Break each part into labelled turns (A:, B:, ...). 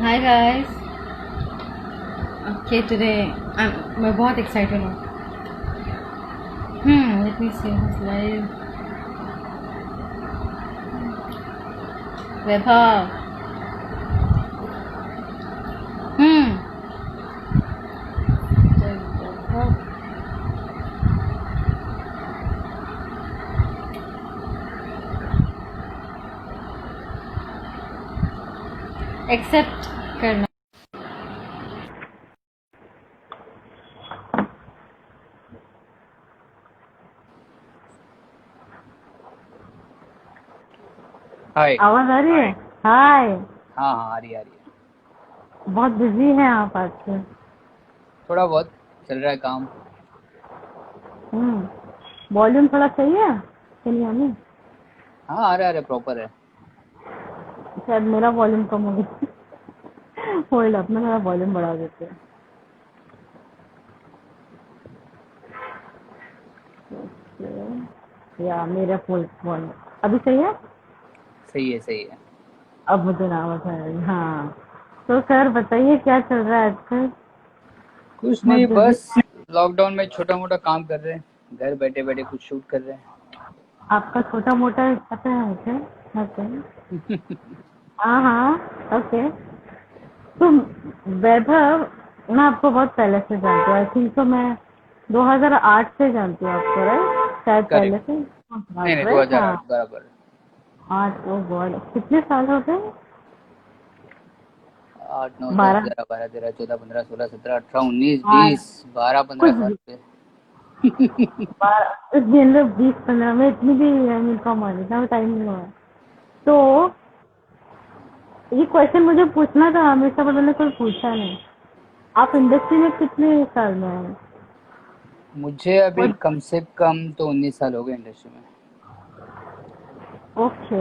A: Hi guys. Okay today मैं बहुत excited हूँ। Let me see this live. Vaibhav. Hmm Vaibhav. Accept करना।
B: हाय।
C: आवाज आ रही है। हाय।
B: हाँ हाँ, आ रही है।
C: बहुत बिजी हैं आप आजकल।
B: थोड़ा बहुत चल रहा है काम।
C: वॉल्यूम थोड़ा सही है। चलिए हमें
B: हाँ, आ रहा है, प्रॉपर है।
C: शायद मेरा वॉल्यूम कम हो गया। होल्ड अप में थोड़ा वॉल्यूम बढ़ा देते हैं। या मेरा फुल वॉल्यूम अभी सही है।
B: सही है, सही है।
C: अब मुझे ना आवाज आ रही। हाँ, तो सर बताइए क्या चल रहा है आजकल।
B: कुछ
C: बहुत
B: नहीं,
C: बिजी।
B: बस लॉकडाउन में छोटा मोटा काम कर रहे हैं, घर बैठे बैठे कुछ शूट कर रहे
C: आपका छोटा मोटा पता है मुझे। ओके।
B: हैं।
C: हाँ हाँ ओके। तो वैभव, मैं आपको बहुत पहले से जानती हूँ। आई थिंक तो मैं 2008 से जानती हूँ आपको, राइट? शायद पहले
B: करेक्ट।
C: से।
B: नहीं
C: आठ,
B: नहीं,
C: राइट? हाँ।
B: 2008 बराबर।
C: 8। ओ गॉड, कितने साल हो गए?
B: 8 9 10
C: 12।
B: 11 12 13 14 15 16 17 18 19
C: हाँ,
B: 20 12 15
C: कुछ
B: साल
C: भी।
B: पे।
C: 12 गिन लो, 20 15 में इतनी भी कम आ इतना टाइम नहीं हुआ है। तो ये क्वेश्चन मुझे पूछना था हमेशा, पर मैंने कोई पूछा नहीं। आप इंडस्ट्री में कितने साल में हैं?
B: मुझे अभी
C: और
B: कम से कम तो 19 साल हो गए इंडस्ट्री में।
C: ओके,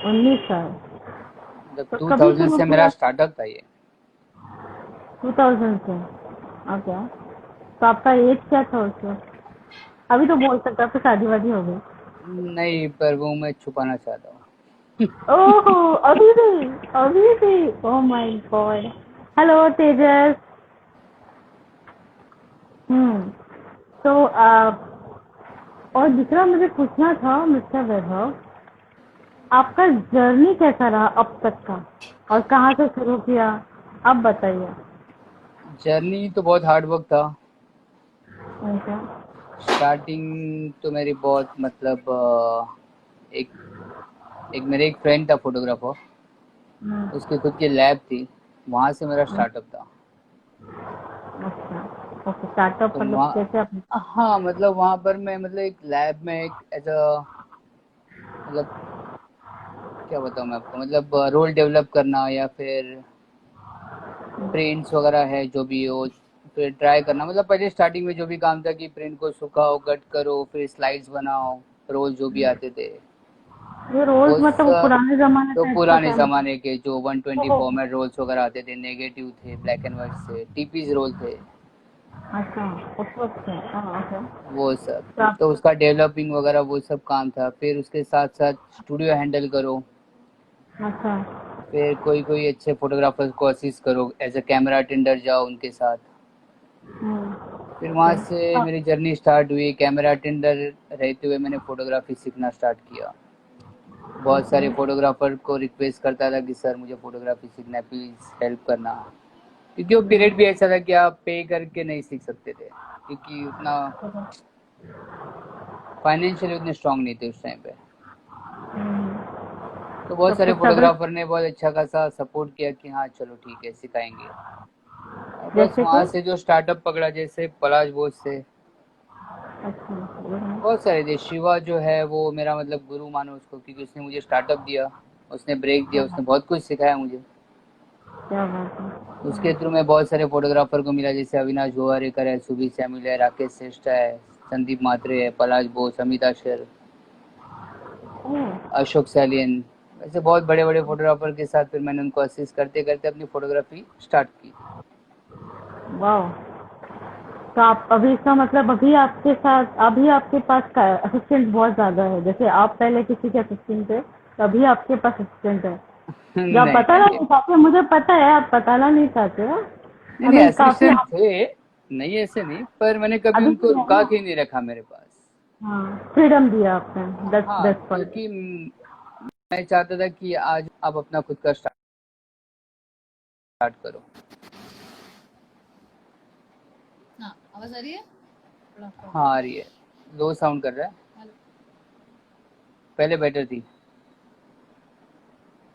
C: 19 साल।
B: मतलब
C: तो कभी
B: 2000
C: शुरू
B: से मेरा
C: किया?
B: स्टार्टअप था ये।
C: 2000 से। ओके। तो आपका एज क्या था उस वक्त? अभी तो बोल सकते, आपकी शादी वादी हो गई।
B: नहीं, पर वो मैं छुपाना चाहता हूँ।
C: ओहो, अभी भी? अभी भी? Oh my God. हेलो तेजस। हम्म तो और दूसरा मुझे पूछना था मिस्टर वैभव, आपका जर्नी कैसा रहा अब तक का, और कहाँ से शुरू किया, अब बताइए।
B: जर्नी तो बहुत हार्ड वर्क था।
C: अच्छा।
B: स्टार्टिंग तो मेरी बहुत मतलब एक एक मेरे एक फ्रेंड था फोटोग्राफर।
C: हम्म,
B: उसकी खुद की लैब थी। वहाँ से मेरा स्टार्टअप था।
C: अच्छा। ओके, स्टार्टअप
B: तो
C: मतलब कैसे आप?
B: वहाँ, हाँ मतलब वहाँ पर मैं मतलब एक लैब में एक एज अ मतलब क्या बताऊँ मैं आपको, मतलब रोल डेवलप करना या फिर प्रिंट्स वगैरह है जो भी हो, फिर ट्राई करना। मतलब पहले स्टार्टिंग में जो भी काम था कि प्रिंट को सुखाओ, कट करो, फिर स्लाइड्स बनाओ, रोल जो भी आते थे
C: ये रोल्स
B: वो
C: मतलब वो
B: सब।
C: पुराने जमाने
B: तो
C: टाइप का
B: पुराने
C: क्या मतलब?
B: ज़माने के जो 120
C: ओहो,
B: फॉर्मेट रोल्स वगैरह आते थे, नेगेटिव थे, ब्लैक एंड वाइट थे, टीपीज रोल थे,
C: अच्छा। उस वक्त से, हाँ ओके।
B: वो सब।
C: तो आप,
B: तो उसका डेवलपिंग वगैरह वो सब काम था। फिर उसके साथ साथ स्टूडियो हैंडल करो,
C: अच्छा।
B: फिर कोई कोई अच्छे फोटोग्राफर्स को असिस्ट करो, एज अ कैमरा अटेंडर जाओ उनके साथ। फिर वहाँ
C: ओके।
B: से मेरी जर्नी स्टार्ट हुई। कैमरा अटेंडर रहते हुए मैंने फोटोग्राफी सीखना स्टार्ट किया। बहुत
C: ओके।
B: सारे फोटोग्राफर को रिक्वेस्ट करता था कि सर मुझे फोटोग्राफी सीखना है, प्लीज़ हेल्प करना। क्योंकि वो पीरियड भी ऐसा था कि आप पे करके नहीं सीख सकते थे, क्योंकि उतना फाइनेंशियली उतने स्ट्रांग नहीं थे उस टाइम पे। तो बहुत
C: तब
B: सारे
C: तो सब्र।
B: फोटोग्राफर ने बहुत अच्छा खासा सपोर्ट किया कि हाँ चलो ठीक है सिखाएंगे। और बस
C: जैसे
B: वहाँ
C: कि?
B: से जो स्टार्टअप पकड़ा, जैसे पलाश बोस से
C: अच्छा।
B: बहुत सारे थे। शिवा जो है वो मेरा मतलब गुरु मानो उसको, क्योंकि उसने मुझे स्टार्टअप दिया, उसने ब्रेक दिया, उसने बहुत कुछ सिखाया मुझे।
C: क्या बात है।
B: उसके थ्रू मैं बहुत सारे फोटोग्राफर को मिला, जैसे अविनाश गोवारेकर है, सुबी सैमुअल है, राकेश श्रेष्ठ है, संदीप मात्रे है, पलाश बोस, अमित आशर,
C: ओह,
B: अशोक सैलियन। वैसे बहुत बड़े बड़े फोटोग्राफर के साथ फिर मैंने उनको असिस्ट करते करते अपनी फोटोग्राफी स्टार्ट की।
C: वाह। तो आप अभी, इसका मतलब अभी आपके साथ, अभी आपके पास असिस्टेंट बहुत ज्यादा है, जैसे आप पहले किसी के असिस्टेंट थे, तो अभी आपके पास असिस्टेंट है। जो आप
B: नहीं
C: बताना
B: नहीं
C: नहीं चाहते, मुझे पता है आप बताना नहीं चाहते हो।
B: नहीं नहीं,
C: हमें काफी
B: असिस्टेंट थे, नहीं ऐसे नहीं, पर मैंने कभी
C: अभी
B: उनको
C: भी है
B: रुका
C: ना।
B: के नहीं रखा मेरे पास।
C: हाँ, फ्रीडम दिया आपने, दस
B: हाँ,
C: दस पॉइंट।
B: क्योंकि मैं चाहता था कि आज आप अपना खुद का स्टार्ट करो।
A: हाँ, आवाज आ रही है? थोड़ा
B: हाँ
A: प्रॉब्लम।
B: आ रही है, लो साउंड कर रहा है,
A: हेलो
B: पहले बेटर थी।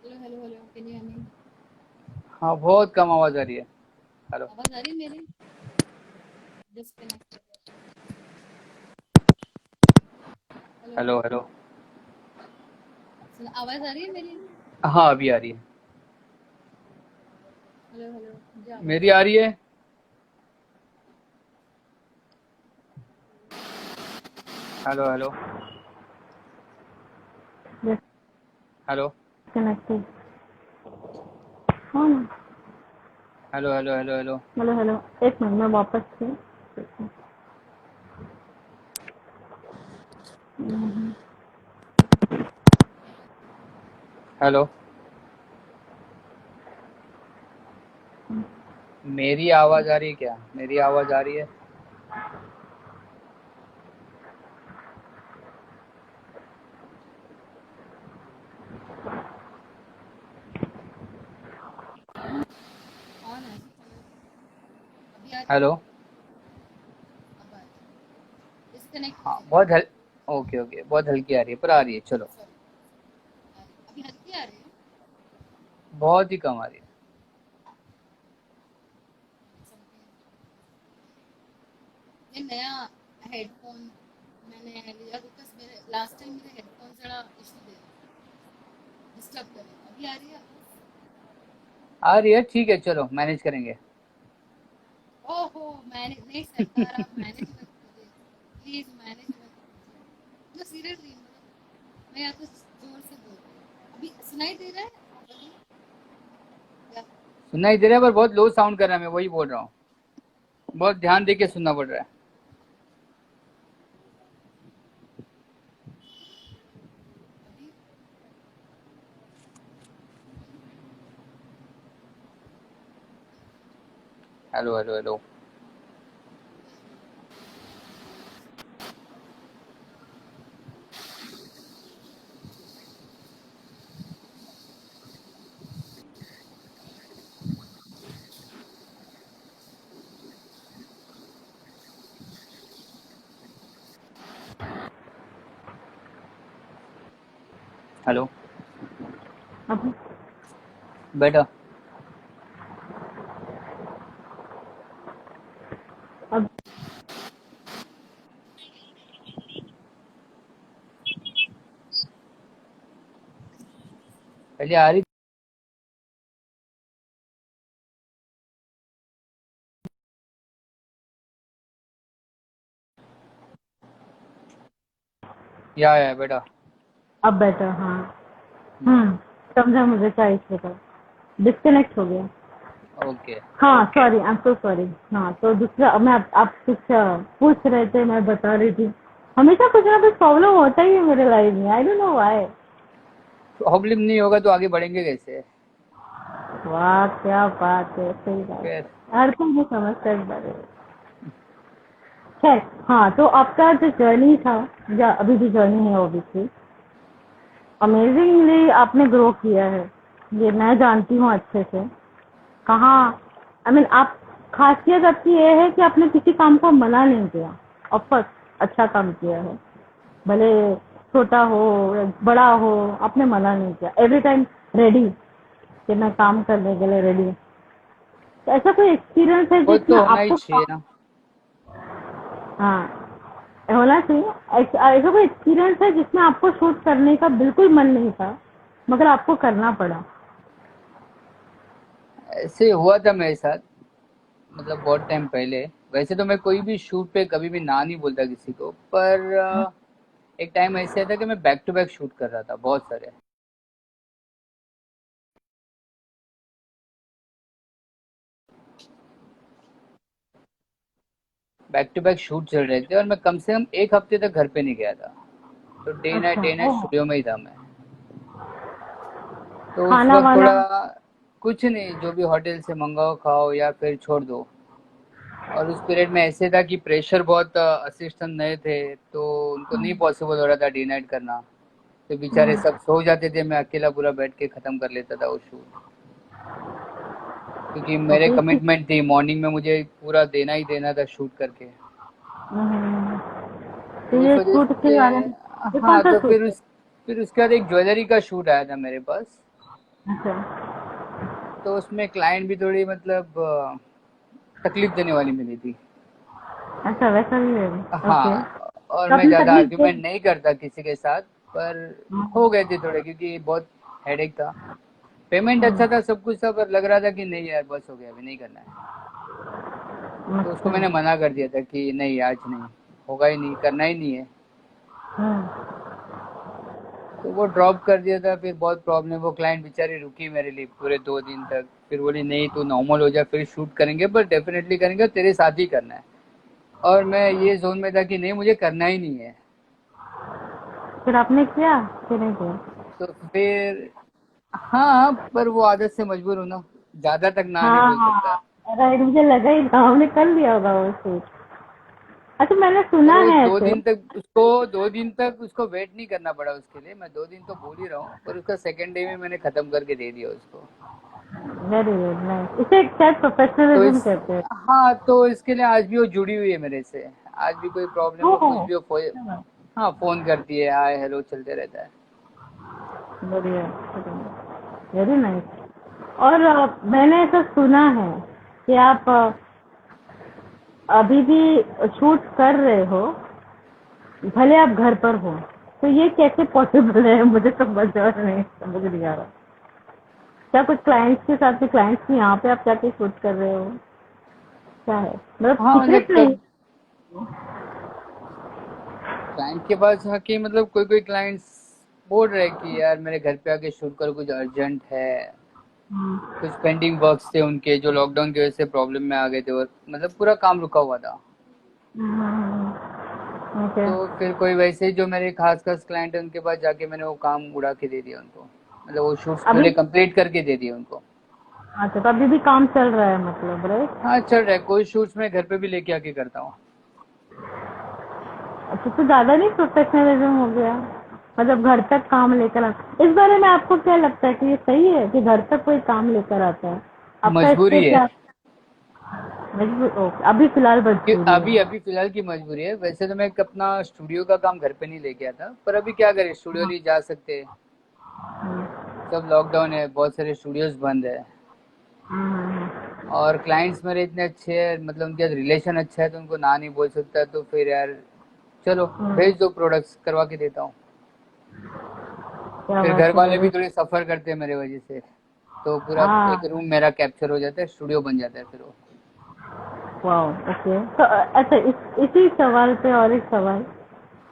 A: Hello hello hello, can you hear me?
B: हाँ बहुत कम आवाज आ रही है। हेलो
A: आवाज आ रही है मेरी? डिस्कनेक्ट। Hello,
B: hello hello.
A: आवाज आ रही है मेरी?
B: हाँ अभी आ रही है।
A: हेलो हेलो, मुझे आवाज
B: मेरी
A: आ
B: आ
A: रही
B: रही है। Hello hello hello
C: disconnected. हाँ ना।
B: Hello hello hello hello
C: hello hello, एक मिनट में वापस से।
B: हेलो। मेरी आवाज आ रही है क्या? मेरी आवाज आ रही है?
A: ऑन है, चलो। अभी आ रही है?
B: हेलो।
A: अब आ रही है, डिस्कनेक्ट हो
B: हाँ
A: जाएगी।
B: बहुत ओके ओके, बहुत हल्की आ रही है पर आ रही है, चलो।
A: सॉरी, अभी हल्की आ रही है।
B: बहुत ही कम आ रही है।
A: ये नया हेडफोन मैंने लिया बिकॉज मेरे लास्ट टाइम मेरे हेडफोन जरा इशू दे रहे, डिस्टर्ब कर रहे। अभी आ रही है आवाज?
B: आ रही है, ठीक है, चलो मैनेज करेंगे।
A: ओहो, मैंने नहीं, सरकार आप मैनेज मत कीजिए, प्लीज मैनेज मत कीजिए। मतलब सीरियसली, मतलब मैं या तो जोर से बोल रही हूँ। अभी सुनाई दे रहा है अभी? या
B: सुनाई दे रहा है पर बहुत लो साउंड कर रहा है, मैं वही बोल रहा हूँ, बहुत ध्यान दे के सुनना पड़ रहा है।
A: अभी?
B: Hello hello hello hello.
C: अभी
B: बेटा।
C: अब
B: पहले आ रही या बेटा।
C: अब बेटर, हाँ। समझा मुझे क्या इशू था, डिस्कनेक्ट हो गया।
B: ओके
C: हाँ
B: okay.
C: Sorry, I am so sorry. हाँ तो दूसरा, मैं आप कुछ पूछ रहे थे, मैं बता रही थी। हमेशा कुछ ना कुछ प्रॉब्लम होता ही है मेरे लाइफ में, I don't know why.
B: Problem नहीं होगा तो आगे बढ़ेंगे कैसे?
C: वाह क्या बात है, सही बात
B: फिर
C: है, हर कोई ये समझता है इस बारे में। खैर, हाँ तो आपका जो जर्नी था, या अभी भी जर्नी है ऑब्वियसली, अमेजिंगली आपने ग्रो किया है, ये मैं जानती हूँ अच्छे से। कहाँ, आई मीन आप, खासियत आपकी ये है कि आपने किसी काम को मना नहीं किया। ऑफकोर्स अच्छा काम किया है, भले छोटा हो या बड़ा हो, आपने मना नहीं किया, एवरी टाइम रेडी, कि मैं काम करने के लिए रेडी हूँ। तो ऐसा कोई एक्सपीरियंस है
B: वो
C: जिसमें
B: तो होना ही
C: आपको
B: चाहिए ना।
C: हाँ होना चाहिए। ऐसा कोई एक्सपीरियंस है जिसमें आपको शूट करने का बिल्कुल मन नहीं था, मगर आपको करना पड़ा?
B: ऐसे हुआ था मेरे साथ, मतलब बहुत टाइम पहले। वैसे तो मैं कोई भी शूट पे कभी भी ना नहीं बोलता किसी को, पर एक टाइम ऐसे था कि मैं बैक टू बैक शूट कर रहा था, बहुत सारे बैक टू बैक शूट चल रहे थे और मैं कम से कम एक हफ्ते तक घर पे नहीं गया था। तो
C: अच्छा,
B: डे नाइट
C: ओह,
B: स्टूडियो में ही था मैं। तो उस
C: खाना
B: वक्त
C: वाना?
B: थोड़ा कुछ नहीं, जो भी होटल से मंगाओ खाओ या फिर छोड़ दो। और उस पीरियड में ऐसे था कि प्रेशर बहुत, असिस्टेंट नए थे तो उनको नहीं पॉसिबल हो रहा था डे नाइट करना। तो बेचारे सब सो जाते थे, मैं अकेला पूरा बैठ के खत्म कर लेता था वो शूट, क्योंकि मेरे
C: ओके।
B: कमिटमेंट थी मॉर्निंग में मुझे पूरा देना ही देना था शूट करके।
C: तो
B: तो उस
C: ये
B: वजह
C: शूट के
B: से,
C: बारे में, ये कौन
B: हाँ,
C: सा
B: तो
C: शूट है?
B: फिर उसके बाद एक ज्वेलरी का शूट आया था मेरे पास।
C: अच्छा।
B: तो उसमें क्लाइंट भी थोड़ी मतलब तकलीफ देने वाली मिली थी।
C: अच्छा, वैसा भी है? ओके।
B: हाँ, और
C: तो
B: मैं
C: आपने
B: ज़्यादा
C: तकलीफ दे?
B: आर्ग्यूमेंट नहीं करता किसी के साथ, पर हो गए थे थोड़े क्योंकि बहुत हेडेक था। पेमेंट अच्छा था, सब कुछ था, पर लग रहा था कि नहीं यार बस हो गया, अभी नहीं करना है। तो उसको
C: अच्छा।
B: मैंने मना कर दिया था कि नहीं आज नहीं होगा, ही नहीं करना ही नहीं है।
C: हम्म।
B: तो वो ड्रॉप कर दिया था। फिर बहुत प्रॉब्लम, वो क्लाइंट बेचारी रुकी मेरे लिए पूरे 2 दिन तक। फिर बोली नहीं तू नॉर्मल हो जा, फिर शूट करेंगे, पर डेफिनेटली करेंगे, तेरे साथ ही करना है। और मैं ये जोन में था कि नहीं मुझे करना ही नहीं है।
C: फिर आपने किया कि नहीं किया?
B: तो फिर हाँ, पर वो आदत से मजबूर हूँ ना, ज्यादा तक ना नहीं बोल सकता।
C: हाँ, राइट, मुझे लगा ही था हमने कर लिया होगा वो शूट। अच्छा, मैंने
B: पर
C: सुना
B: वो
C: है
B: दो
C: ऐसे।
B: दिन तक उसको 2 दिन तक उसको वेट नहीं करना पड़ा उसके लिए। मैं 2 दिन तो बोल ही रहा हूँ, पर उसका सेकेंड डे में मैंने खत्म करके दे दिया उसको।
C: Very good, nice. इसे शायद
B: तो
C: प्रोफेशनलिज्म
B: इस
C: कहते हैं।
B: हाँ, तो इसके लिए आज भी वो जुड़ी हुई है मेरे से। आज भी कोई प्रॉब्लम हो, कुछ
C: ओह,
B: भी हो, हाँ फोन करती है, हाय हेलो चलते रहता है।
C: बढ़िया, वेरी नाइस। और मैंने ऐसा सुना है कि आप अभी भी शूट कर रहे हो, भले आप घर पर हो। तो ये कैसे पॉसिबल है? मुझे तो समझ नहीं आ रहा। क्या कुछ क्लाइंट्स के साथ में, क्लाइंट्स के यहाँ पे आप जाके शूट कर रहे हो? क्या है, मतलब
B: हाँ मतलब
C: सीक्रेट नहीं?
B: कब क्लाइंट के पास आके, मतलब कोई कोई क्लाइंट्स बोल रहे हैं कि यार मेरे घर पे आके शूट करो, कुछ अर्जेंट है। कुछ पेंडिंग वर्क्स थे उनके जो लॉकडाउन की वजह से प्रॉब्लम में आ गए थे, और मतलब पूरा काम रुका हुआ था।
C: ओके।
B: तो फिर कोई वैसे ही जो मेरे खास खास क्लाइंट है उनके पास जाके मैंने वो काम उड़ा के दे दिया उनको। मतलब वो शूट्स
C: अभी,
B: पूरे कंप्लीट करके दे दिए उनको।
C: अच्छा, तो अभी भी काम चल रहा है मतलब, राइट?
B: हाँ चल रहा है, कोई शूट्स मैं घर पे भी लेके आके करता हूँ।
C: अच्छा, तो ज्यादा नहीं प्रोफेशनलिज्म हो गया? मतलब घर तक काम लेकर आ, इस बारे में आपको क्या लगता है कि ये सही है कि घर तक कोई काम लेकर आता है? आपका इस पे
B: मजबूरी है।
C: क्या? मजबूर, ओके, अभी फिलहाल
B: कि
C: मजबूरी है।
B: अभी अभी फिलहाल की मजबूरी है। वैसे तो मैं अपना स्टूडियो का काम घर पे नहीं लेके आता, पर अभी क्या करें, स्टूडियो नहीं जा सकते, सब लॉकडाउन है, बहुत सारे स्टूडियोज बंद है। और क्लाइंट्स मेरे इतने अच्छे हैं, मतलब उनके रिलेशन अच्छा है, तो उनको ना नहीं बोल सकता। तो फिर यार चलो भेज दो, प्रोडक्ट्स करवा के देता हूँ।
C: क्या
B: फिर
C: बात
B: घर
C: है,
B: वाले भी
C: वेरी।
B: थोड़े सफर करते हैं मेरे वजह से, तो पूरा
C: हाँ,
B: एक रूम मेरा कैप्चर हो जाता है, स्टूडियो बन जाता है फिर वो।
C: Wow, okay. तो अच्छा, इसी सवाल पे और एक सवाल,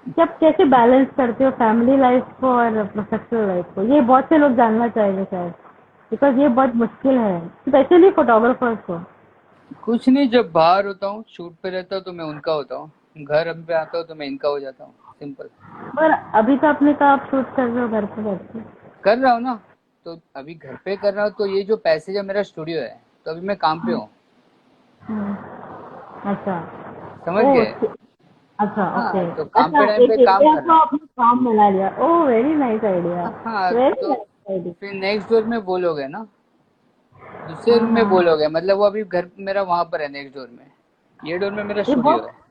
C: कि आप कैसे बैलेंस करते हो फैमिली लाइफ को और प्रोफेशनल लाइफ को? ये बहुत से लोग जानना चाहेंगे शायद, बिकॉज ये बहुत मुश्किल है, स्पेशली फोटोग्राफर्स को।
B: कुछ नहीं, जब बाहर होता हूँ शूट पे रहता हूँ तो मैं उनका होता हूँ, घर हम पे आता हूँ तो मैं इनका हो जाता हूँ, सिंपल।
C: पर अभी तो आपने कहा आप शूट कर रहे हो घर पे बैठ के।
B: कर रहा हूँ ना, तो अभी घर पे कर रहा हूँ, तो ये जो पैसेज है मेरा स्टूडियो है, तो अभी मैं काम पे हूँ।
C: हम्म, अच्छा।
B: समझ
C: ओ,
B: गए?
C: अच्छा, ओके।
B: हाँ, तो काम
C: अच्छा,
B: पे टाइम
C: एक
B: पे काम
C: एरिया को
B: करना।
C: आपने काम बना लिया। ओ, वेरी नाइस आइडिया,
B: हाँ,
C: वेरी
B: तो
C: नाइस आइडिया।
B: फिर नेक्स्ट डोर में बोलोगे ना, दूसरे
C: हाँ,
B: रूम में
C: हाँ, हाँ।
B: बोलोगे, मतलब वो अभी घर मेरा वहां पर है नेक्स्ट डोर में, ये डोर में मेरा
C: ये
B: स्टूडियो
C: बहुत
B: है।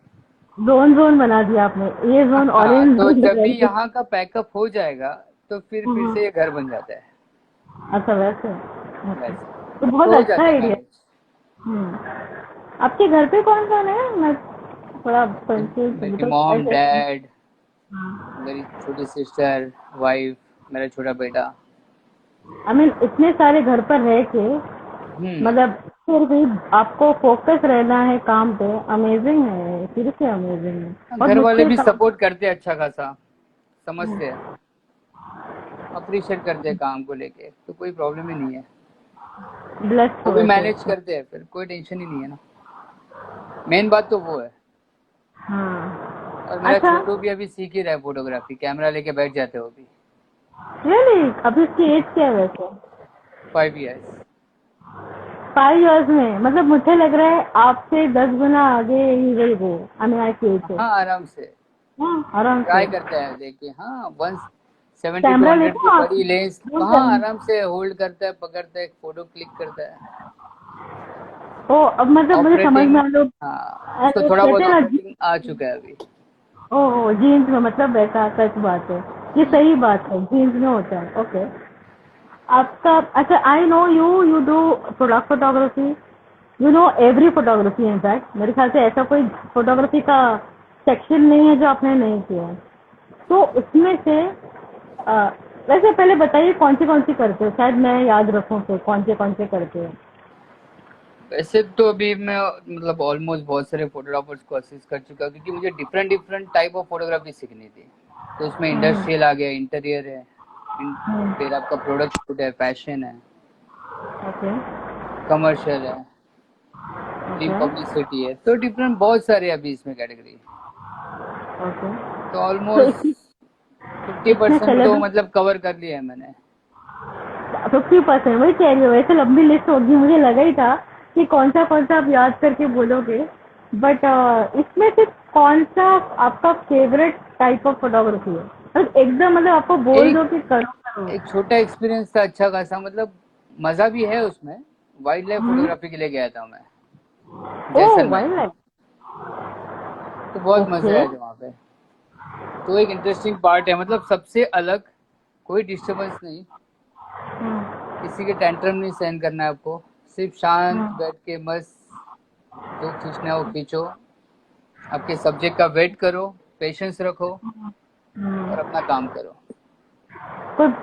C: जोन जोन बना दिया आपने, ये जोन,
B: हाँ,
C: ऑरेंज
B: तो
C: जोन,
B: जब भी
C: रेड
B: यहाँ का पैकअप हो जाएगा तो फिर
C: जोन।
B: से ये घर बन जाता है।
C: अच्छा, वैसे, ओके।
B: वैसे
C: तो बहुत
B: हो
C: अच्छा
B: जाता है
C: आइडिया।
B: मैनेज।
C: हम्म। आपके घर पे कौन कौन है? मैं थोड़ा कंफ्यूज हूँ
B: मेरी
C: तो
B: मॉम,
C: ऐसे।
B: डैड,
C: हाँ,
B: मेरी छोटी सिस्टर, वाइफ, मेरा छोटा बेटा।
C: आई मीन इतने सारे घर पर रह के,
B: हम्म।
C: मतलब फिर भी आपको फोकस रहना है काम पे, अमेजिंग है, सीरियसली अमेजिंग है, बहुत
B: घर वाले
C: मुश्किल
B: भी
C: काम।
B: सपोर्ट करते हैं अच्छा खासा, समझते हैं, अप्रिशिएट करते हैं काम को लेके, तो कोई प्रॉब्लम ही नहीं है।
C: ब्लेस्ड
B: वो
C: हो
B: भी
C: वैसे।
B: मैनेज करते हैं, फिर कोई टेंशन ही नहीं है ना। मेन बात तो वो है।
C: हाँ,
B: और मेरा
C: अच्छा।
B: छोटू भी अभी सीख ही रहा है फोटोग्राफी, कैमरा लेके बैठ जाते हो अभी।
C: रियली? अभी इसकी एज क्या है वैसे?
B: 5 years।
C: 5 years में मतलब मुझे लग रहा है आपसे 10 गुना आगे ही विल गो अनया की एज से।
B: हाँ आराम से
C: हाँ आराम से।
B: ट्राई करता है देखिए। हाँ 170 टू
C: कैमरा
B: 100
C: लेते
B: की
C: हो आप?
B: बड़ी लेंस,
C: जूम
B: हाँ
C: करना।
B: आराम से होल्ड करता है, पकड़ता है, फोटो क्लिक करता है।
C: ओ अब मतलब मुझे समझ में
B: ऑपरेटिंग,
C: आ लो।
B: हाँ उसको थोड़ा
C: कहते
B: बहुत
C: हैं ना
B: ऑपरेटिंग आ चुका है अभी।
C: ओह जीन्स में मतलब वैसा सच बात है। ये
B: हम्म।
C: सही बात है जीन्स में होता है। ओके आपका अच्छा I know you do product photography you know every photography in fact मेरे ख्याल से ऐसा कोई फोटोग्राफी का सेक्शन नहीं है जो आपने नहीं किया है। तो उसमें से अ, वैसे पहले बताइए कौन सी करते हो शायद मैं याद रखूं फिर कौन से करते हो।
B: वैसे तो अभी मैं मतलब ऑलमोस्ट बहुत सारे फोटोग्राफर्स को असिस्ट कर चुका हूँ, क्योंकि मुझे different different type of photography सीखनी थी। तो उसमें
C: हम्म,
B: इंडस्ट्रियल आ गया, इंटीरियर है,
C: हम्म,
B: फिर आपका प्रोडक्ट शूट है, फैशन है,
C: ओके
B: कमर्शियल है, प्री
C: ओके
B: पब्लिसिटी है, तो डिफरेंट बहुत सारे अभी इसमें कैटेगरी।
C: ओके
B: तो
C: तो
B: ऑलमोस्ट
C: इसमें
B: 50% तो
C: सेलेब्रिटी
B: मतलब कवर कर लिया है मैंने।
C: 50% वही कह रही हो वैसे लंबी लिस्ट होगी मुझे लगा ही था कि कौन सा आप याद करके बोलोगे बट इसमें से कौन सा आपका फेवरेट टाइप ऑफ फोटोग्राफी है मतलब एकदम मतलब आपको बोल
B: एक
C: दो कि करो करो।
B: एक छोटा एक्सपीरियंस था अच्छा खासा, मतलब मजा भी है उसमें। वाइल्ड लाइफ
C: हम्म,
B: फोटोग्राफी के लिए गया था मैं
C: ओह
B: जैसलमेर।
C: वाइल्ड लाइफ
B: तो बहुत
C: ओके
B: मजा आया था वहाँ पे। तो एक इंटरेस्टिंग पार्ट है, मतलब सबसे अलग, कोई डिस्टरबेंस नहीं, किसी के टेंट्रम नहीं सहन करना है आपको, सिर्फ शांत बैठ के मस्त जो खींचना है वो खींचो, आपके सब्जेक्ट का वेट करो, पेशेंस रखो और अपना काम करो।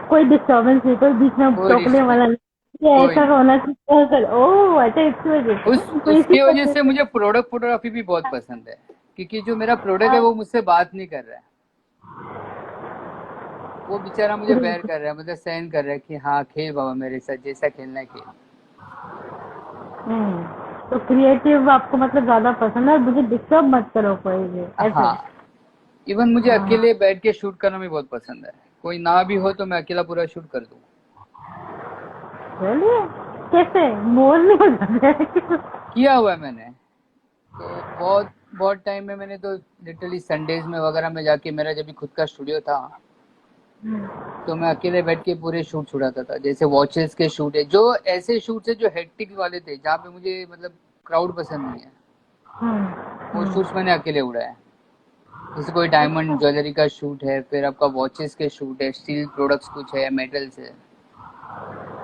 C: कोई डिस्टर्बेंस नहीं कोई बीच में
B: कोई
C: टोकने
B: डिस्टरबेंस,
C: वाला नहीं ये
B: कोई
C: ऐसा
B: नहीं।
C: होना चाहिए ओह अच्छा इसकी वजह से तो इसी
B: उसकी वजह
C: वजह
B: से
C: से
B: मुझे प्रोडक्ट फोटोग्राफी भी बहुत पसंद है, क्योंकि जो मेरा प्रोडक्ट है वो मुझसे बात नहीं कर रहा है, वो बेचारा मुझे बेयर कर रहा है, मतलब सहन कर रहा है कि हाँ खेल बाबा मेरे साथ, जैसा खेलना है खेल।
C: हम्म, तो क्रिएटिव आपको मतलब ज्यादा पसंद है और मुझे डिस्टर्ब मत करो कोई भी ऐसे।
B: हाँ इवन मुझे
C: हाँ
B: अकेले बैठ के शूट करना भी बहुत पसंद है, कोई ना भी हो तो मैं अकेला पूरा शूट कर दूँ।
C: चलिए कैसे मोर नहीं हो जाते
B: किया हुआ है मैंने। तो बहुत बहुत टाइम में मैंने तो लिटरली संडेज में वगैरह में जाके, मेरा जब भी खुद का स्टूडियो था, तो मैं अकेले बैठ के पूरे शूट छुड़ाता था। जैसे वॉचेस के शूट है, जो ऐसे शूट है जो हेक्टिक वाले थे, जहाँ पे मुझे मतलब क्राउड पसंद नहीं है, वो शूट्स मैंने अकेले उड़ाया। जैसे कोई डायमंड
C: अच्छा
B: ज्वेलरी का शूट है, फिर आपका वॉचेस के शूट है, स्टील प्रोडक्ट्स कुछ है, मेटल्स है।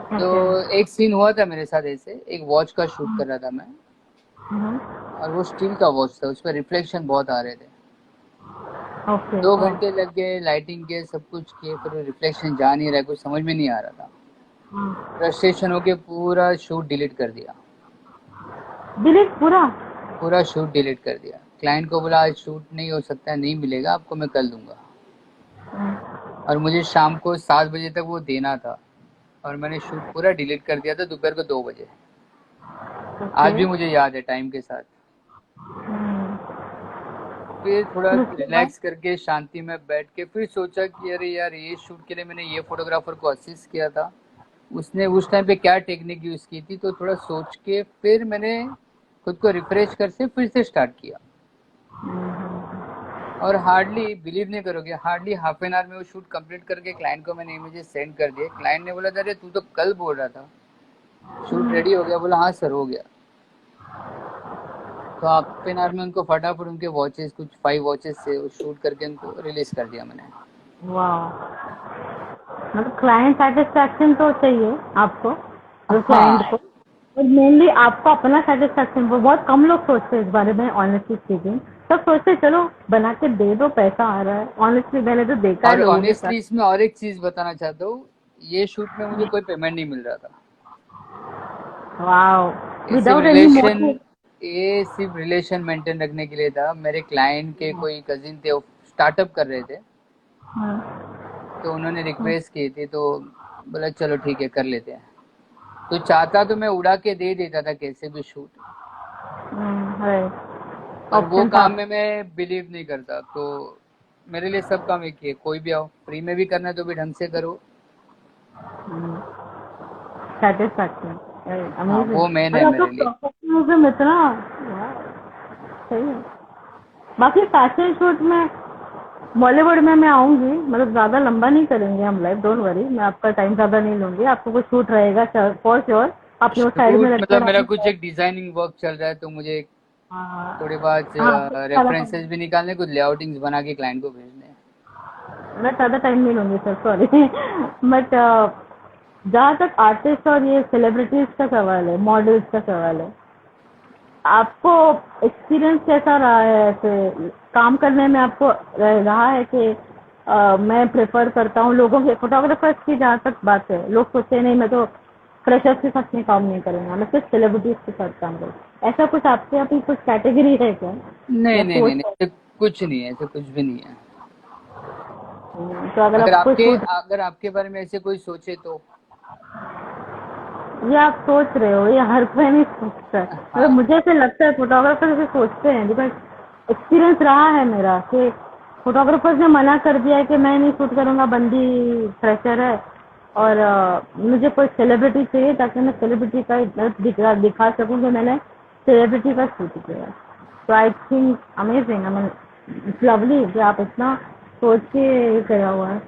B: तो
C: ओके
B: एक सीन हुआ था मेरे साथ ऐसे, एक वॉच का शूट कर रहा था मैं, और वो स्टील का वॉच था, उस पर रिफ्लेक्शन बहुत आ रहे थे।
C: ओके
B: 2 घंटे लग गए, लाइटिंग के सब कुछ किए, फिर रिफ्लेक्शन जा नहीं रहा है, कुछ समझ में नहीं आ रहा था। फ्रस्ट्रेशन होके पूरा शूट डिलीट कर दिया।
C: डिलीट पूरा
B: पूरा शूट डिलीट कर दिया। क्लाइंट को बोला आज शूट नहीं हो सकता है, नहीं मिलेगा आपको, मैं कल दूंगा। और मुझे शाम को 7 बजे तक वो देना था, और मैंने शूट पूरा डिलीट कर दिया था दोपहर को 2 बजे। आज
C: ओके
B: भी मुझे याद है टाइम के साथ। फिर थोड़ा
C: फिर उसके बाद
B: रिलैक्स करके शांति में बैठ के फिर सोचा कि अरे यार ये शूट के लिए मैंने ये फोटोग्राफर को असिस्ट किया था, उसने उस टाइम पे क्या टेक्निक यूज की थी, तो थोड़ा सोच के फिर मैंने खुद को रिफ्रेश कर से फिर से स्टार्ट किया। और हार्डली बिलीव नहीं करोगे, हार्डली हाफ एन आवर में वो शूट कंप्लीट करके क्लाइंट को मैंने इमेजेस सेंड कर दिए। क्लाइंट ने बोला अरे तू तो कल बोल रहा था शूट रेडी हो गया, बोला हाँ सर हो गया। तो हाफ एन आवर में उनको फटाफट उनके वॉचेस, कुछ 5 वॉचेस से शूट करके उनको रिलीज कर दिया मैंने।
C: वाह मतलब क्लाइंट सेटिस्फैक्शन तो चाहिए आपको जो क्लाइंट को
B: हाँ
C: और मेनली आपको अपना सेटिस्फैक्शन वो बहुत कम लोग सोचते हैं इस बारे में ऑनेस्टली स्पीकिंग सब सोचते हैं चलो बना के दे दो पैसा आ रहा है ऑनेस्टली मैंने तो देखा है
B: और
C: लोगों के साथ।
B: ऑनेस्टली इसमें और एक चीज बताना चाहता हूँ, ये शूट में मुझे कोई पेमेंट नहीं मिल रहा था।
C: वाह
B: ये सिर्फ
C: विदाउट एनी
B: रिलेशन
C: मोटिव।
B: ये सिर्फ रिलेशन मेंटेन रखने के लिए था। मेरे क्लाइंट के कोई कजिन थे, वो स्टार्टअप कर रहे थे, तो उन्होंने रिक्वेस्ट की थी, तो बोला चलो ठीक है कर लेते हैं। तो चाहता तो मैं उड़ा के दे देता था कैसे भी शूट, पर वो
C: ऑप्शन था
B: काम में मैं बिलीव नहीं करता। तो मेरे लिए सब काम एक ही है, कोई भी आओ, फ्री में भी करना है तो भी ढंग से करो,
C: सेटिस्फैक्शन,
B: हाँ
C: अमेजिंग।
B: वो मेन
C: और
B: है
C: आपका
B: मेरे लिए।
C: प्रोफेशनलिज्म इतना, वाह, सही है। बाकी फैशन शूट में बॉलीवुड में मैं आऊंगी, मतलब ज्यादा लंबा नहीं करेंगे हम लाइव, डोंट वरी, मैं आपका टाइम ज्यादा नहीं लूंगी, आपको कुछ शूट रहेगा फॉर श्योर, अपने उस साइड में
B: शूट
C: रखकर
B: मतलब मेरा
C: आप।
B: कुछ एक डिजाइनिंग वर्क चल रहा है, तो मुझे थोड़े
C: हाँ
B: बहुत
C: हाँ,
B: रेफरेंसेस भी निकालने, कुछ लेआउटिंग्स बना के क्लाइंट को भेजने हैं।
C: मैं ज़्यादा टाइम नहीं लूंगी सर, सॉरी। बट जहाँ तक आर्टिस्ट और ये सेलिब्रिटीज का सवाल है, मॉडल्स का सवाल है, आपको एक्सपीरियंस कैसा रहा है ऐसे काम करने में? आपको रहा है कि मैं प्रेफर करता हूँ लोगों के, फोटोग्राफर्स की जहाँ तक बात है, लोग सोचते हैं नहीं मैं तो फ्रेशर्स के साथ में काम नहीं करूंगा, मैं सिर्फ सेलिब्रिटीज के साथ काम करूँ, ऐसा कुछ आपके यहाँ पे कुछ कैटेगरी है क्या,
B: नहीं
C: या
B: नहीं नहीं
C: सोच
B: नहीं,
C: है?
B: ऐसे कुछ नहीं है, ऐसे कुछ भी नहीं है।
C: तो अगर
B: अगर
C: आपको
B: आपके
C: शूट,
B: अगर आपके बारे में ऐसे कोई सोचे तो।
C: ये आप सोच रहे हो, ये हर कोई नहीं सोचता है, मतलब
B: हाँ।
C: मुझे ऐसे लगता है फोटोग्राफर ऐसे सोचते हैं, बिकॉज एक्सपीरियंस रहा है मेरा कि फोटोग्राफर्स ने मना कर दिया है कि मैं नहीं शूट करूंगा, बंदी फ्रेशर है, और मुझे कोई सेलिब्रिटी चाहिए ताकि मैं सेलिब्रिटी का दिखा सकूं कि मैंने सेलिब्रिटी का शूट किया। तो I think amazing, I mean it's lovely कि आप इतना सोच के ये करा हुआ है।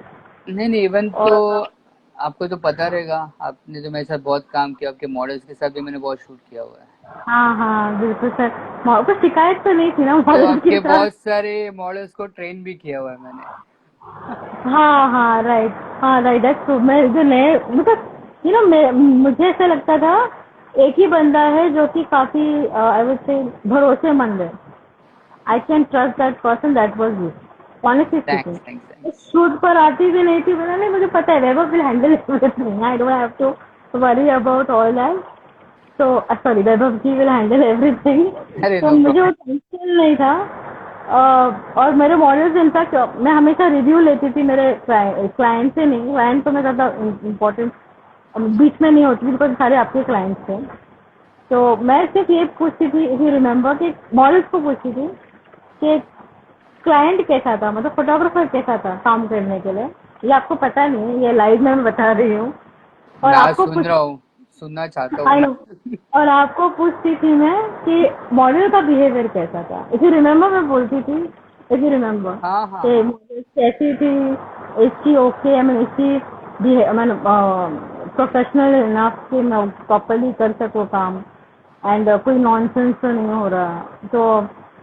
B: नहीं नहीं, इवन तो
C: और
B: आपको तो पता रहेगा, आपने तो मेरे साथ बहुत काम किया, आपके मॉडल्स के साथ भी मैंने बहुत शूट किया हुआ है।
C: हाँ हाँ बिल्कुल सर, कुछ शिकायत तो नहीं थी ना
B: तो
C: मॉडल के
B: आपके
C: साथ?
B: बहुत सारे मॉडल्स को ट्रेन भी किया हुआ है मैंने।
C: हाँ हाँ राइट, हाँ राइट, दैट्स ट्रू। मैं जो नए, मतलब यू नो, मैं, मुझे ऐसा लगता था एक ही बंदा है जो कि काफी आई वुड से भरोसेमंद है, I can trust that person, that was you, honestly
B: thanks
C: speaking.
B: Thanks thanks.
C: Shoot पर आती भी नहीं थी, बोला नहीं मुझे पता है Vaibhav will handle everything, I don't have to worry about all that. तो sorry, Vaibhav ji will handle everything.
B: अरे
C: तो
B: नो
C: मुझे वो
B: प्रॉब्लम।
C: टेंशन नहीं था। और मेरे मॉडल्स इनफैक्ट मैं हमेशा रिव्यू लेती थी मेरे क्लाइंट से, नहीं क्लाइंट तो मैं ज़्यादा इम्पोर्टेंट बीच में नहीं होती थी, बिकॉज सारे आपके क्लाइंट्स थे। तो मैं सिर्फ ये पूछती थी, इफ यू रिमेम्बर, कि मॉडल्स को पूछती थी कि क्लाइंट कैसा था, मतलब फोटोग्राफर कैसा था काम करने के लिए। ये आपको पता नहीं है, ये लाइव में मैं बता रही हूँ। और
B: मैं आज
C: आपको
B: सुन
C: पूछ,
B: रहा हूँ, सुनना चाहता हूँ
C: आई नो,
B: मैं।
C: और आपको पूछती थी मैं कि मॉडल का बिहेवियर कैसा था, इफ यू रिमेम्बर मैं बोलती थी, इफ यू रिमेम्बर,
B: हाँ हाँ
C: कि
B: हाँ।
C: मॉडल कैसी थी, इसकी ओके, आई मीन इसकी मैंने प्रोफेशनल इनफ कि मैं प्रॉपरली कर सकूँ काम, एंड कोई नॉनसेंस तो नहीं हो रहा। तो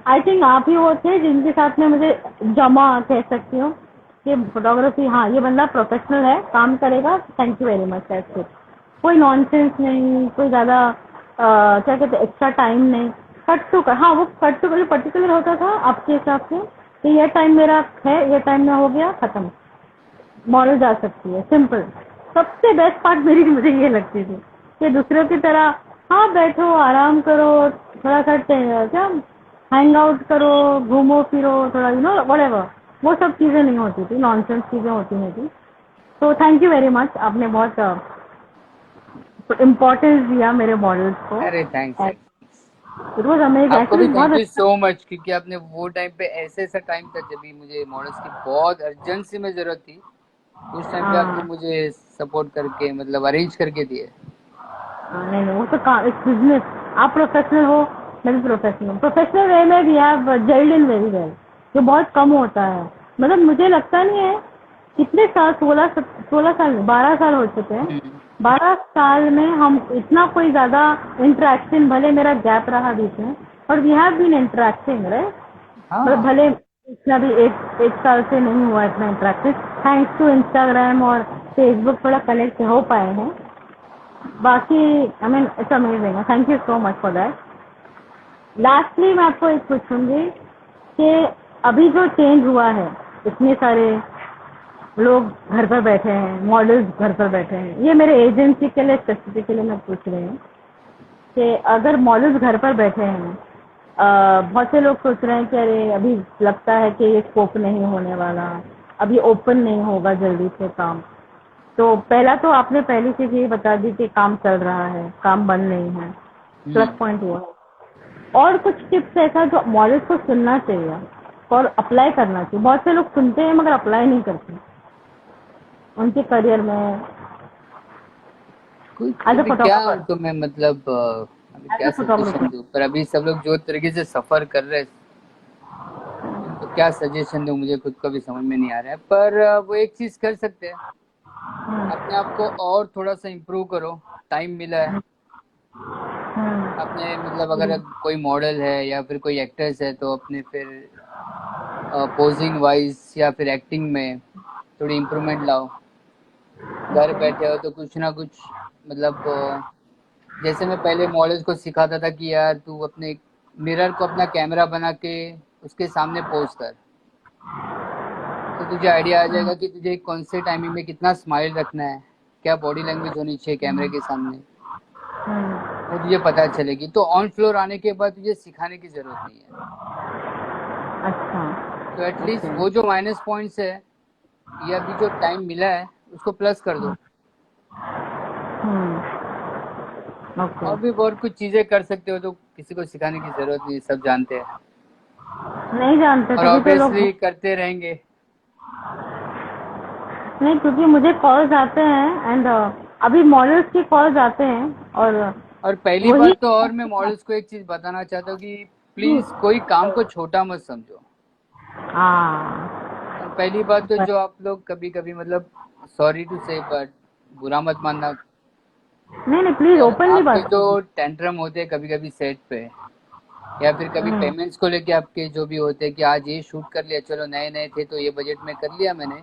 C: आई थिंक आप ही वो थे जिनके साथ में मुझे जमा कह सकती हूँ कि फोटोग्राफी, हाँ ये बंदा प्रोफेशनल है, काम करेगा, thank you very much, that's it. कोई नॉनसेंस नहीं, कोई ज़्यादा क्या कहते हैं एक्स्ट्रा टाइम नहीं, कट टू कट। हाँ वो कट टू कट पर्टिकुलर होता था आपके हिसाब से कि ये टाइम मेरा है, ये टाइम में हो गया खत्म, मॉडल जा सकती है, सिंपल। सबसे बेस्ट पार्ट मेरी मुझे ये लगती थी कि दूसरों की तरह हाँ बैठो आराम करो, थोड़ा सा क्या हैंग आउट करो, घूमो फिरो थोड़ा, यू नो व्हाटएवर, वो सब चीज़ें नहीं होती थी, नॉनसेंस चीज़ें होती नहीं थी। तो थैंक यू वेरी मच, आपने बहुत इम्पोर्टेंस दिया मेरे मॉडल्स को।
B: अरे thanks thanks.
C: It was amazing,
B: आपको
C: एक्चुअली
B: भी
C: बहुत
B: थैंक यू
C: अच्छा।
B: सो मच, क्योंकि आपने वो टाइम पे ऐसे ऐसा टाइम था जब भी मुझे मॉडल्स की बहुत अर्जेंसी में जरूरत थी, उस टाइम पे आपने
C: हाँ
B: मुझे सपोर्ट करके मतलब अरेंज करके दिए।
C: नहीं नहीं, वो तो काम, इट्स बिजनेस। आप प्रोफेशनल हो, मैं भी प्रोफेशनल हूँ, प्रोफेशनल वे में we have gelled in very well, जो बहुत कम होता है। मतलब मुझे लगता नहीं है, कितने साल, 16 साल, 12 साल हो चुके हैं,
B: हम्म।
C: 12 साल में हम इतना कोई ज्यादा इंटरेक्शन, भले मेरा गैप रहा बीच में, और we have been interacting right, मतलब
B: हाँ।
C: भले इतना भी एक साल से नहीं हुआ इतना इंटरेक्टिव, थैंक्स टू इंस्टाग्राम और फेसबुक थोड़ा कनेक्ट हो पाए हैं। बाकी I mean it's amazing, thank you so much for that. Lastly मैं आपको एक पूछूंगी कि अभी जो चेंज हुआ है, इतने सारे लोग घर पर बैठे हैं, मॉडल्स घर पर बैठे हैं, ये मेरे एजेंसी के लिए स्पेसिफिकली मैं पूछ रही हूँ कि अगर मॉडल्स घर पर बैठे हैं, बहुत से लोग सोच रहे हैं कि अरे अभी लगता है कि ये स्कोप नहीं होने वाला, अभी ओपन नहीं होगा जल्दी से काम। तो पहला तो आपने पहली चीज ये बता दी कि काम चल रहा है, काम बंद नहीं है, प्लस
B: हम्म।
C: पॉइंट हुआ है। और कुछ टिप्स ऐसा जो मॉडल्स को सुनना चाहिए और अप्लाई करना चाहिए? बहुत से लोग सुनते हैं मगर अप्लाई नहीं करते उनके करियर में,
B: कुछ
C: एज अ
B: अभी क्या
C: फोटोग्राफर,
B: उनको मैं मतलब अभी
C: एज
B: क्या
C: अ
B: सजेशन
C: फोटोग्राफर।
B: दूं, पर अभी सब लोग जो तरीके से सफर कर रहे हैं उनको क्या सजेशन दूं, मुझे खुद को भी समझ में नहीं आ रहा है। पर वो एक चीज कर सकते हैं, अपने आप को और थोड़ा सा इम्प्रूव करो, टाइम मिला है अपने मतलब अगर कोई मॉडल है या फिर कोई एक्टर्स है तो अपने फिर पोजिंग वाइज या फिर एक्टिंग में थोड़ी इम्प्रूवमेंट लाओ। घर
C: ओके।
B: बैठे हो तो कुछ ना कुछ मतलब जैसे मैं पहले मॉडल्स को सिखाता था कि यार तू अपने मिरर को अपना कैमरा बना के उसके सामने पोज कर, तो तुझे आइडिया आ जाएगा कि तुझे कौन से टाइमिंग में कितना स्माइल रखना है, क्या बॉडी लैंग्वेज होनी चाहिए कैमरे के सामने, वो तुझे पता चलेगी। तो ऑन फ्लोर आने के बाद तुझे सिखाने की जरूरत नहीं है।
C: अच्छा।
B: तो एटलीस्ट
C: ओके।
B: वो जो माइनस पॉइंट्स है या अभी जो टाइम मिला है उसको प्लस कर दो।
C: ओके।
B: और भी बहुत कुछ चीजें कर सकते हो, तो किसी को सिखाने की जरूरत नहीं, सब जानते हैं
C: नहीं जानते
B: और
C: तभी तो लोग।
B: ऑब्वियसली करते रहेंगे।
C: नहीं, क्योंकि मुझे कॉल्स आते हैं एंड अभी मॉडल्स के कॉल्स आते हैं और
B: और पहली
C: वही।
B: बात तो और मैं मॉडल्स को एक चीज बताना चाहता हूँ कि प्लीज कोई काम को छोटा मत समझो।
C: हाँ।
B: और पहली बात तो जो आप लोग कभी कभी मतलब सॉरी टू से बट बुरा मत मानना,
C: नहीं नहीं, प्लीज
B: यार
C: ओपनली
B: आपके
C: बात
B: जो
C: कीजिए।
B: टेंट्रम होते हैं कभी कभी सेट पे या फिर कभी पेमेंट्स को लेके आपके जो भी होते हैं कि आज ये शूट कर लिया, चलो नए नए थे तो ये बजट में कर लिया मैंने,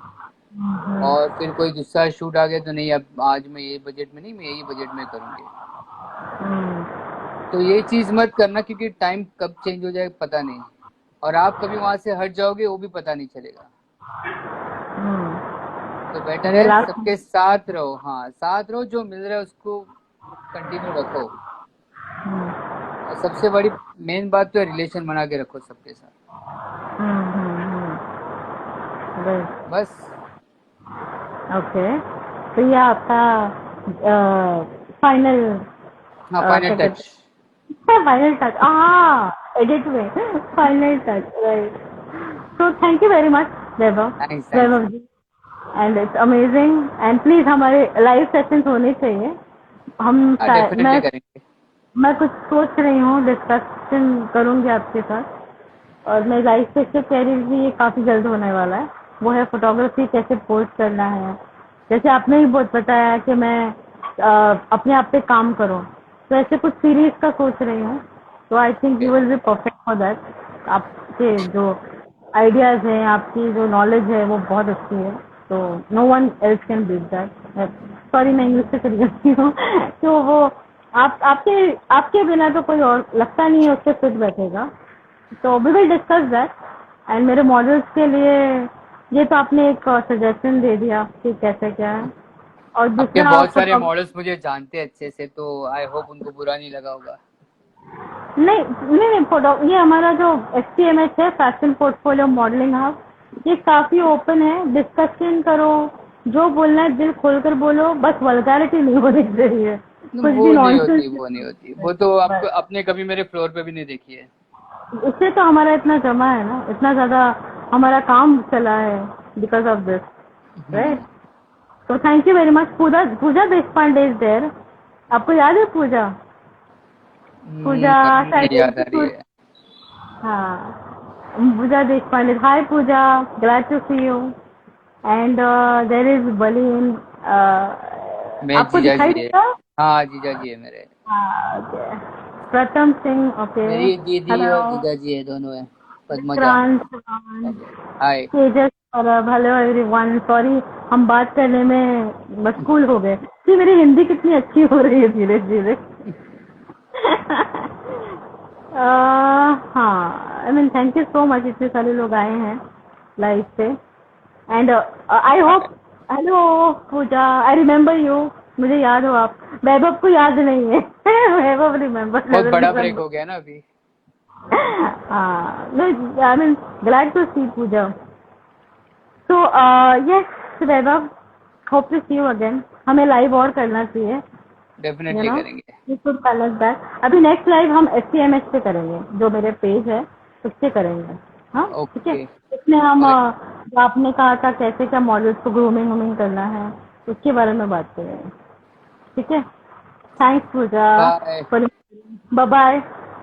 B: और फिर कोई दूसरा शूट आ गया तो नहीं अब आज मैं ये बजट में नहीं, मैं यही बजट में करूँगी। तो ये चीज मत करना क्योंकि टाइम कब चेंज हो जाए पता नहीं, और आप कभी वहां से हट जाओगे वो भी पता नहीं चलेगा। तो बेटर
C: ये
B: है
C: लास्ट।
B: सबके साथ रहो, हाँ साथ रहो, जो मिल रहा है उसको कंटिन्यू रखो। और सबसे बड़ी मेन बात तो है रिलेशन बना के रखो सबके साथ, बस।
C: ओके। तो ये आपका फाइनल,
B: हाँ फाइनल
C: क्या
B: टच।
C: कहते हैं, फाइनल टच। हाँ, एडिट में final touch, right. So thank you very much Vaibhav,
B: thanks thanks.
C: Vaibhav ji. And it's amazing and please हमारे लाइव सेशंस होने चाहिए। हम
B: हाँ डेफिनेटली करेंगे।
C: मैं कुछ सोच रही हूँ, डिस्कशन करूंगी आपके साथ। और मैं लाइव सेशन कह रही थी, ये काफी जल्द होने वाला है। वो है फोटोग्राफी कैसे पोस्ट करना है। जैसे आपने ही बहुत बताया कि मैं अपने आप पे काम करूँ, तो ऐसे कुछ सीरीज का सोच रही हूँ। तो I think you will be perfect for that. आपके जो आइडियाज हैं, आपकी जो नॉलेज है वो बहुत अच्छी है। तो no one else can beat that. Sorry मैं इंग्लिश से चली जाती हूँ। तो वो आपके आपके बिना तो कोई और लगता नहीं है उससे फिट बैठेगा। तो we will discuss that. And मेरे मॉडल्स के लिए ये तो आपने एक सजेशन दे दिया कि कैसे क्या है। और
B: आपके
C: दूसरा
B: बहुत सारे
C: फोटो
B: मॉडल्स मुझे जानते हैं अच्छे से, तो आई होप उनको बुरा नहीं लगा होगा।
C: नहीं नहीं नहीं, फोटो ये हमारा जो FPMH है, फैशन पोर्टफोलियो मॉडलिंग हब, ये काफी ओपन है। डिस्कशन करो, जो बोलना है दिल खोलकर बोलो, बस वल्गैरिटी नहीं होनी चाहिए, कुछ भी
B: वो नहीं
C: नॉनसेंस।
B: होती, वो नहीं होती, वो तो आपको अपने कभी मेरे फ्लोर पे भी नहीं देखी है।
C: उससे तो हमारा इतना जमा है ना, इतना ज्यादा हमारा काम चला है बिकॉज ऑफ दिस, राइट। तो thank you very much. Puja Puja Desh Pandey is there. आपको याद है पूजा? पूजा
B: अभी नहीं याद आ रही
C: शायद।
B: है।
C: हाँ, Pooja Desh Pandey. Hi Pooja, glad to see you. And there is बलीन।
B: मैं
C: आपको
B: जीजा
C: दिखाई
B: जी है।
C: देता?
B: हाँ जीजा जी है मेरे।
C: हाँ, okay। प्रथम सिंह, ओके।
B: मेरी दीदी
C: हेलो।
B: और जीजा जी है, दोनों है। पद्मजा।
C: विक्रांत।
B: हाय।
C: तेजस और हेलो एवरीवन। सॉरी, हम बात करने में मशगूल हो गए कि मेरी हिंदी कितनी अच्छी हो रही है धीरे धीरे। हाँ, I mean thank you so much, इतने सारे लोग आए हैं लाइव पे। And I hope. Hello Pooja, I remember you. मुझे याद हो आप। वैभव को याद नहीं है। वैभव रिमेम्बर।
B: बहुत बड़ा ब्रेक हो गया ना अभी।
C: I mean glad to see Pooja. तो yes Vaibhav, hope to see you again. हमें लाइव और करना चाहिए, यू
B: डेफिनेटली
C: नो।
B: करेंगे।
C: We should balance that. अभी नेक्स्ट लाइव हम FCMH पे करेंगे, जो मेरे पेज है उस पे करेंगे। हाँ ठीक है।
B: ओके।
C: इसमें हम
B: ओके।
C: जो आपने कहा था कैसे क्या मॉडल्स को ग्रूमिंग वूमिंग करना है, उसके बारे में बात करेंगे, ठीक है। Thanks Pooja
B: Bye.
C: Bye bye,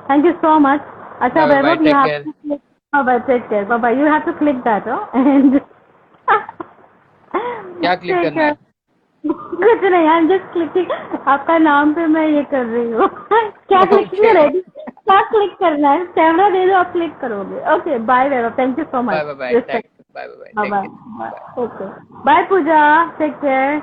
C: thank you so much. अच्छा
B: Bye, bye,
C: Vaibhav,
B: take
C: you have
B: care.
C: to click. Bye bye, take care. Bye bye. You have to click that, and
B: क्या क्लिक करना है?
C: कुछ नहीं, आई एम जस्ट क्लिकिंग. आपका नाम पे मैं ये कर रही हूँ. क्या क्लिक
B: Okay.
C: रेडी? क्या क्लिक करना है? कैमरा दे दो, आप क्लिक करोगे. Okay bye Vaibhav, thank you so
B: Bye,
C: much.
B: bye, bye. Thank you. Bye, bye, bye.
C: Bye
B: Take
C: bye
B: care. Bye.
C: Okay bye Pooja, take care.